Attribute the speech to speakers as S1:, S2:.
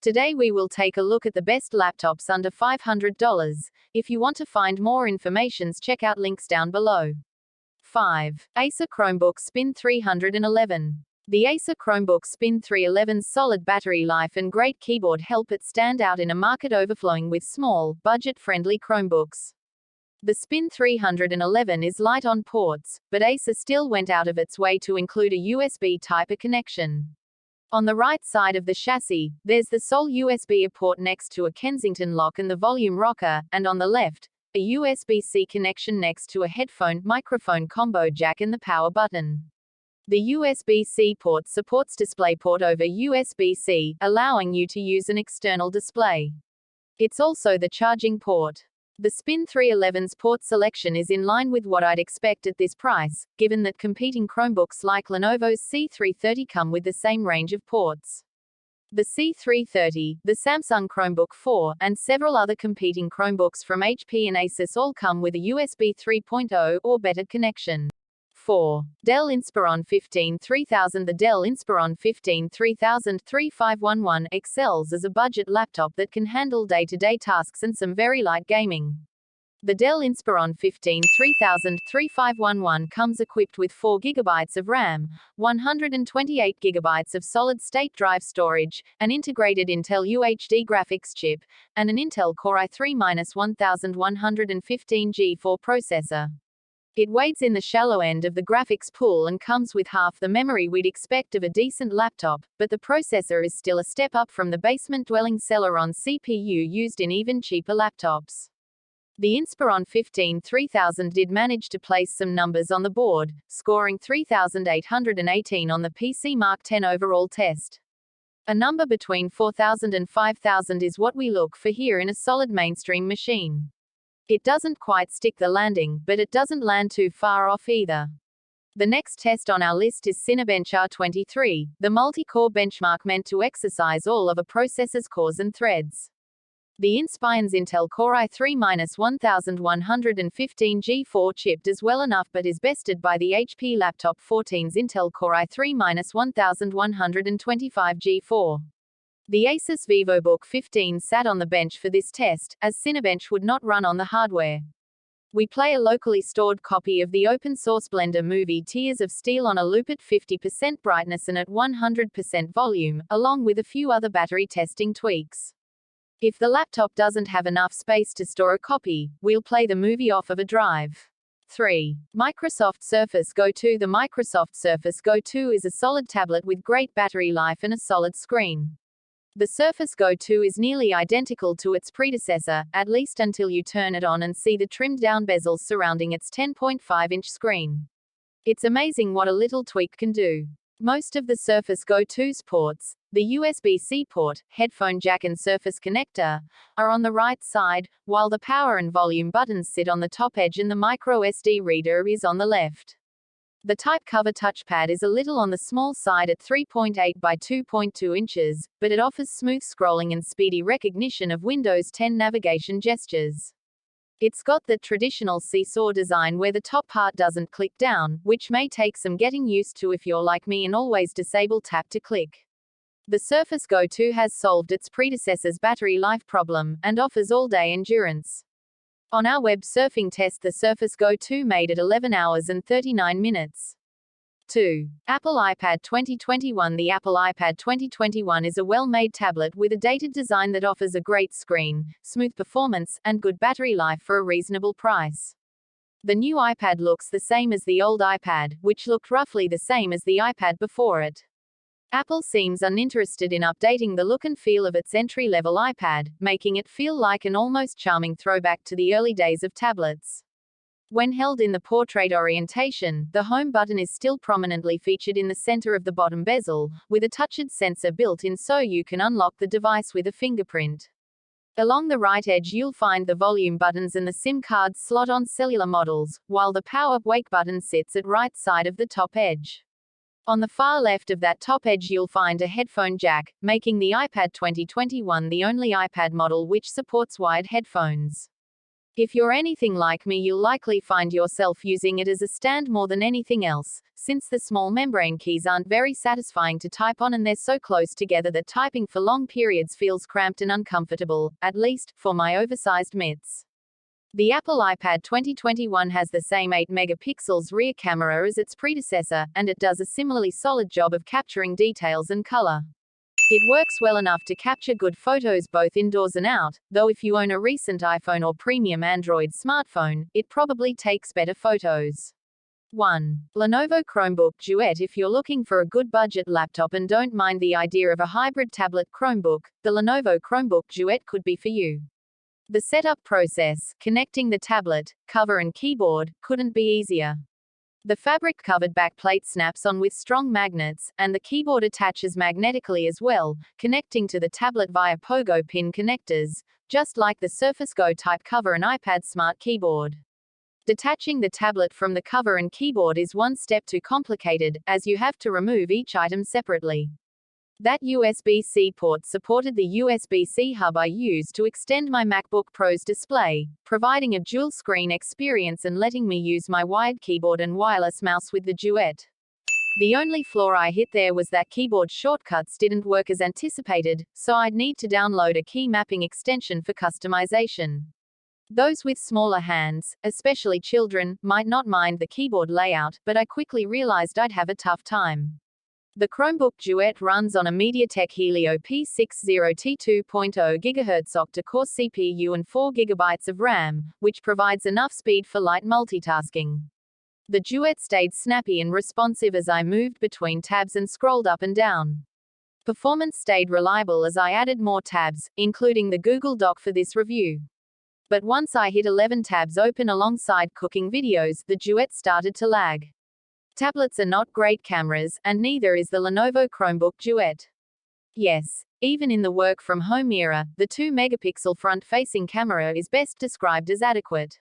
S1: Today we will take a look at the best laptops under $500. If you want to find more information, check out links down below. 5. Acer Chromebook Spin 311. The Acer Chromebook Spin 311's solid battery life and great keyboard help it stand out in a market overflowing with small, budget-friendly Chromebooks. The Spin 311 is light on ports, but Acer still went out of its way to include a USB Type-A connection. On the right side of the chassis, there's the sole USB-A port next to a Kensington lock and the volume rocker, and on the left, a USB-C connection next to a headphone-microphone combo jack and the power button. The USB-C port supports DisplayPort over USB-C, allowing you to use an external display. It's also the charging port. The Spin 311's port selection is in line with what I'd expect at this price, given that competing Chromebooks like Lenovo's C330 come with the same range of ports. The C330, the Samsung Chromebook 4, and several other competing Chromebooks from HP and Acer all come with a USB 3.0 or better connection. 4. Dell Inspiron 15-3000. The Dell Inspiron 15-3000-3511 excels as a budget laptop that can handle day-to-day tasks and some very light gaming. The Dell Inspiron 15-3000-3511 comes equipped with 4 GB of RAM, 128 GB of solid-state drive storage, an integrated Intel UHD graphics chip, and an Intel Core i3-1115G4 processor. It wades in the shallow end of the graphics pool and comes with half the memory we'd expect of a decent laptop, but the processor is still a step up from the basement-dwelling Celeron CPU used in even cheaper laptops. The Inspiron 15-3000 did manage to place some numbers on the board, scoring 3,818 on the PC Mark 10 overall test. A number between 4,000 and 5,000 is what we look for here in a solid mainstream machine. It doesn't quite stick the landing, but it doesn't land too far off either. The next test on our list is Cinebench R23, the multi-core benchmark meant to exercise all of a processor's cores and threads. The Inspiron's Intel Core i3-1115G4 chip does well enough but is bested by the HP Laptop 14's Intel Core i3-1125G4. The Asus VivoBook 15 sat on the bench for this test, as Cinebench would not run on the hardware. We play a locally stored copy of the open-source Blender movie Tears of Steel on a loop at 50% brightness and at 100% volume, along with a few other battery testing tweaks. If the laptop doesn't have enough space to store a copy, we'll play the movie off of a drive. 3. Microsoft Surface Go 2. The Microsoft Surface Go 2 is a solid tablet with great battery life and a solid screen. The Surface Go 2 is nearly identical to its predecessor, at least until you turn it on and see the trimmed-down bezels surrounding its 10.5-inch screen. It's amazing what a little tweak can do. Most of the Surface Go 2's ports, the USB-C port, headphone jack and Surface connector, are on the right side, while the power and volume buttons sit on the top edge and the micro SD reader is on the left. The type cover touchpad is a little on the small side at 3.8 by 2.2 inches, but it offers smooth scrolling and speedy recognition of Windows 10 navigation gestures. It's got that traditional seesaw design where the top part doesn't click down, which may take some getting used to if you're like me and always disable tap to click. The Surface Go 2 has solved its predecessor's battery life problem, and offers all-day endurance. On our web surfing test, the Surface Go 2 made it 11 hours and 39 minutes. 2. Apple iPad 2021. The Apple iPad 2021 is a well-made tablet with a dated design that offers a great screen, smooth performance, and good battery life for a reasonable price. The new iPad looks the same as the old iPad, which looked roughly the same as the iPad before it. Apple seems uninterested in updating the look and feel of its entry-level iPad, making it feel like an almost charming throwback to the early days of tablets. When held in the portrait orientation, the home button is still prominently featured in the center of the bottom bezel, with a touched sensor built in so you can unlock the device with a fingerprint. Along the right edge you'll find the volume buttons and the SIM card slot on cellular models, while the power-wake button sits at right side of the top edge. On the far left of that top edge you'll find a headphone jack, making the iPad 2021 the only iPad model which supports wired headphones. If you're anything like me, you'll likely find yourself using it as a stand more than anything else, since the small membrane keys aren't very satisfying to type on and they're so close together that typing for long periods feels cramped and uncomfortable, at least, for my oversized mitts. The Apple iPad 2021 has the same 8 megapixels rear camera as its predecessor, and it does a similarly solid job of capturing details and color. It works well enough to capture good photos both indoors and out, though if you own a recent iPhone or premium Android smartphone, it probably takes better photos. 1. Lenovo Chromebook Duet. If you're looking for a good budget laptop and don't mind the idea of a hybrid tablet Chromebook, the Lenovo Chromebook Duet could be for you. The setup process, connecting the tablet, cover and keyboard, couldn't be easier. The fabric-covered backplate snaps on with strong magnets, and the keyboard attaches magnetically as well, connecting to the tablet via pogo pin connectors, just like the Surface Go type cover and iPad Smart keyboard. Detaching the tablet from the cover and keyboard is one step too complicated, as you have to remove each item separately. That USB-C port supported the USB-C hub I used to extend my MacBook Pro's display, providing a dual-screen experience and letting me use my wired keyboard and wireless mouse with the Duet. The only flaw I hit there was that keyboard shortcuts didn't work as anticipated, so I'd need to download a key mapping extension for customization. Those with smaller hands, especially children, might not mind the keyboard layout, but I quickly realized I'd have a tough time. The Chromebook Duet runs on a MediaTek Helio P60 T2.0 GHz octa-core CPU and 4 GB of RAM, which provides enough speed for light multitasking. The Duet stayed snappy and responsive as I moved between tabs and scrolled up and down. Performance stayed reliable as I added more tabs, including the Google Doc for this review. But once I hit 11 tabs open alongside cooking videos, the Duet started to lag. Tablets are not great cameras, and neither is the Lenovo Chromebook Duet. Yes, even in the work-from-home era, the 2-megapixel front-facing camera is best described as adequate.